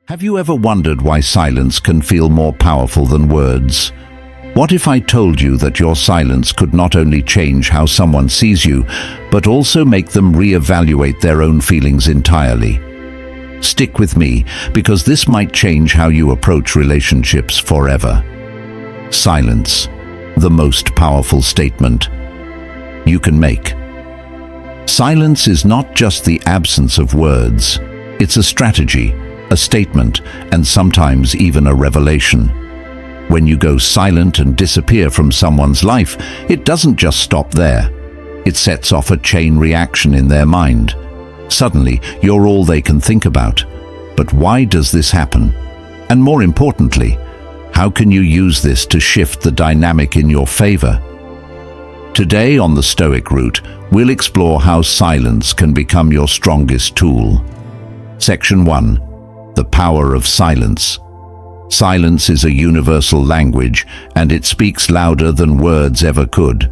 Have you ever wondered why silence can feel more powerful than words? What if I told you that your silence could not only change how someone sees you, but also make them reevaluate their own feelings entirely? Stick with me, because this might change how you approach relationships forever. Silence, the most powerful statement you can make. Silence is not just the absence of words. It's a strategy, a statement, and sometimes even a revelation. When you go silent and disappear from someone's life, it doesn't just stop there. It sets off a chain reaction in their mind. Suddenly, you're all they can think about. But why does this happen? And more importantly, how can you use this to shift the dynamic in your favor? Today on the Stoic Route, we'll explore how silence can become your strongest tool. Section 1. The power of silence. Silence is a universal language, and it speaks louder than words ever could.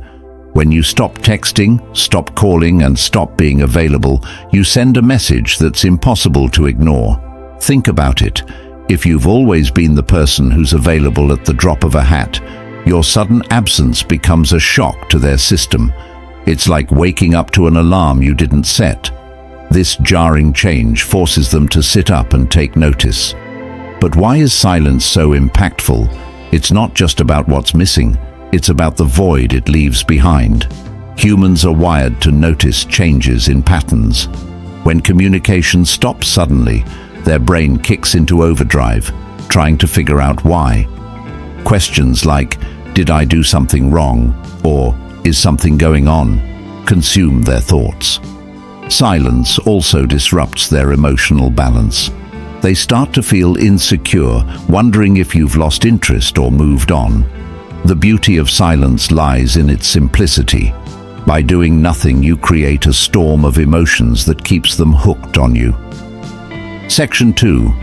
When you stop texting, stop calling, and stop being available, you send a message that's impossible to ignore. Think about it. If you've always been the person who's available at the drop of a hat, your sudden absence becomes a shock to their system. It's like waking up to an alarm you didn't set. This jarring change forces them to sit up and take notice. But why is silence so impactful? It's not just about what's missing, it's about the void it leaves behind. Humans are wired to notice changes in patterns. When communication stops suddenly, their brain kicks into overdrive, trying to figure out why. Questions like, "Did I do something wrong?" or "Is something going on?" consume their thoughts. Silence also disrupts their emotional balance. They start to feel insecure, wondering if you've lost interest or moved on. The beauty of silence lies in its simplicity. By doing nothing, you create a storm of emotions that keeps them hooked on you. Section 2.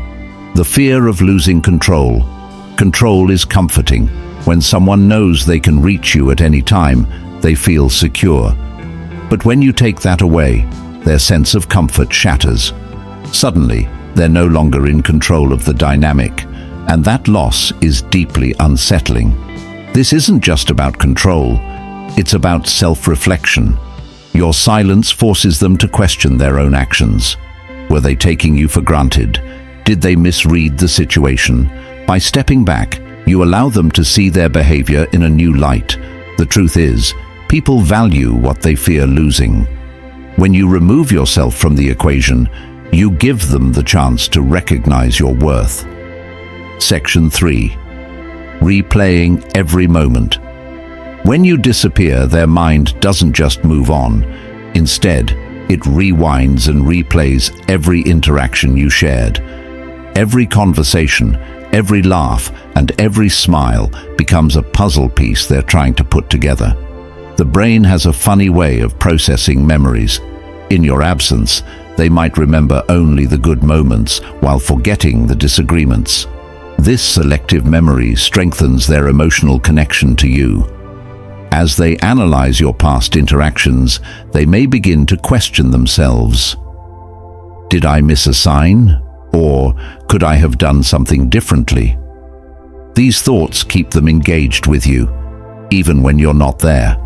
The fear of losing control. Control is comforting. When someone knows they can reach you at any time, they feel secure. But when you take that away, their sense of comfort shatters. Suddenly, they're no longer in control of the dynamic, and that loss is deeply unsettling. This isn't just about control, it's about self-reflection. Your silence forces them to question their own actions. Were they taking you for granted? Did they misread the situation? By stepping back, you allow them to see their behavior in a new light. The truth is, people value what they fear losing. When you remove yourself from the equation, you give them the chance to recognize your worth. Section 3. Replaying every moment. When you disappear, their mind doesn't just move on. Instead, it rewinds and replays every interaction you shared. Every conversation, every laugh, and every smile becomes a puzzle piece they're trying to put together. The brain has a funny way of processing memories. In your absence, they might remember only the good moments while forgetting the disagreements. This selective memory strengthens their emotional connection to you. As they analyze your past interactions, they may begin to question themselves. Did I miss a sign? Or could I have done something differently? These thoughts keep them engaged with you, even when you're not there.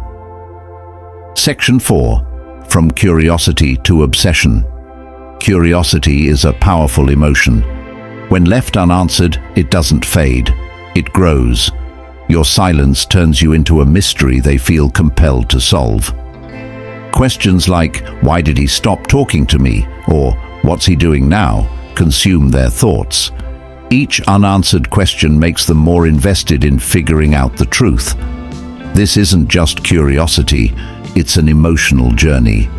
Section 4. From curiosity to obsession. Curiosity is a powerful emotion. When left unanswered, it doesn't fade. It grows. Your silence turns you into a mystery they feel compelled to solve. Questions like, "Why did he stop talking to me?" or "What's he doing now?" consume their thoughts. Each unanswered question makes them more invested in figuring out the truth. This isn't just curiosity, it's an emotional journey.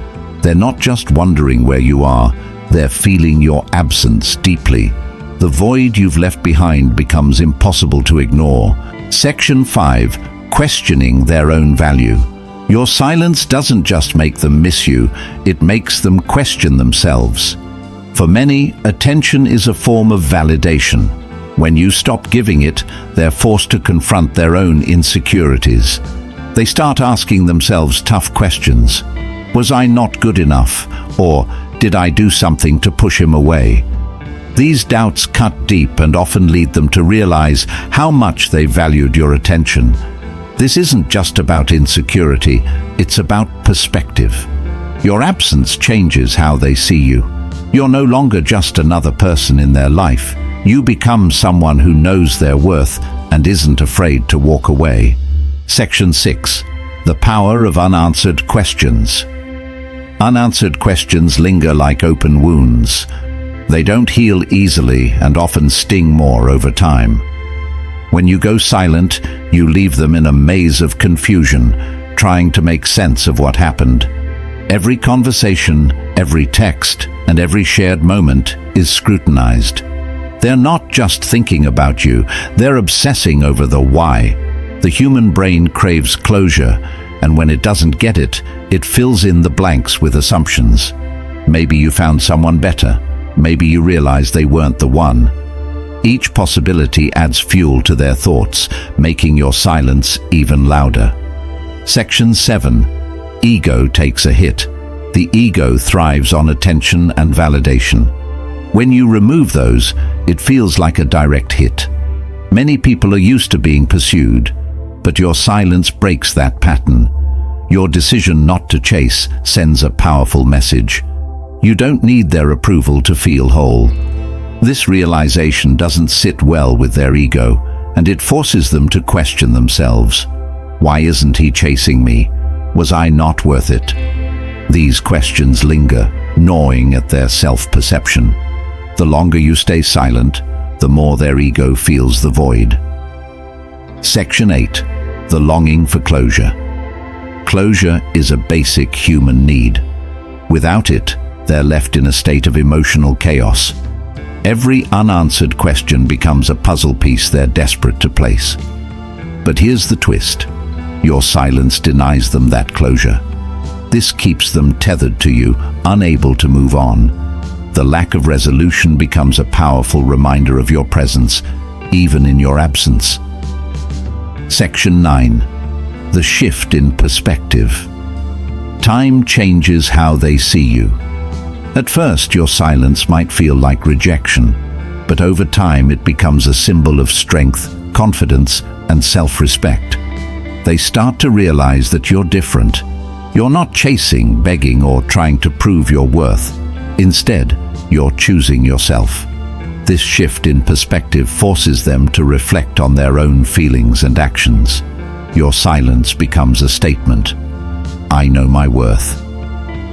They're not just wondering where you are, they're feeling your absence deeply. The void you've left behind becomes impossible to ignore. Section 5. Questioning their own value. Your silence doesn't just make them miss you, it makes them question themselves. For many, attention is a form of validation. When you stop giving it, they're forced to confront their own insecurities. They start asking themselves tough questions. Was I not good enough? Or did I do something to push him away? These doubts cut deep and often lead them to realize how much they valued your attention. This isn't just about insecurity, it's about perspective. Your absence changes how they see you. You're no longer just another person in their life. You become someone who knows their worth and isn't afraid to walk away. Section 6. The power of unanswered questions. Unanswered questions linger like open wounds. They don't heal easily and often sting more over time. When you go silent, you leave them in a maze of confusion, trying to make sense of what happened. Every conversation, every text, and every shared moment is scrutinized. They're not just thinking about you, they're obsessing over the why. The human brain craves closure, and when it doesn't get it, it fills in the blanks with assumptions. Maybe you found someone better. Maybe you realized they weren't the one. Each possibility adds fuel to their thoughts, making your silence even louder. Section 7. Ego takes a hit. The ego thrives on attention and validation. When you remove those, it feels like a direct hit. Many people are used to being pursued, but your silence breaks that pattern. Your decision not to chase sends a powerful message. You don't need their approval to feel whole. This realization doesn't sit well with their ego, and it forces them to question themselves. Why isn't he chasing me? Was I not worth it? These questions linger, gnawing at their self-perception. The longer you stay silent, the more their ego feels the void. Section 8. The longing for closure. Closure is a basic human need. Without it, they're left in a state of emotional chaos. Every unanswered question becomes a puzzle piece they're desperate to place. But here's the twist. Your silence denies them that closure. This keeps them tethered to you, unable to move on. The lack of resolution becomes a powerful reminder of your presence, even in your absence. Section 9. The shift in perspective. Time changes how they see you. At first, your silence might feel like rejection, but over time it becomes a symbol of strength, confidence, and self-respect. They start to realize that you're different. You're not chasing, begging, or trying to prove your worth. Instead, you're choosing yourself. This shift in perspective forces them to reflect on their own feelings and actions. Your silence becomes a statement. I know my worth.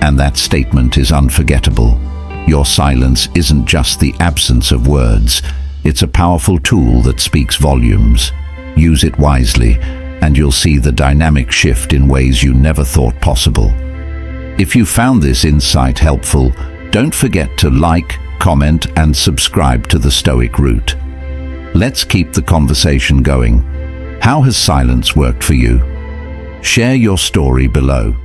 And that statement is unforgettable. Your silence isn't just the absence of words. It's a powerful tool that speaks volumes. Use it wisely, and you'll see the dynamic shift in ways you never thought possible. If you found this insight helpful, don't forget to like, comment, and subscribe to The Stoic Route. Let's keep the conversation going. How has silence worked for you? Share your story below.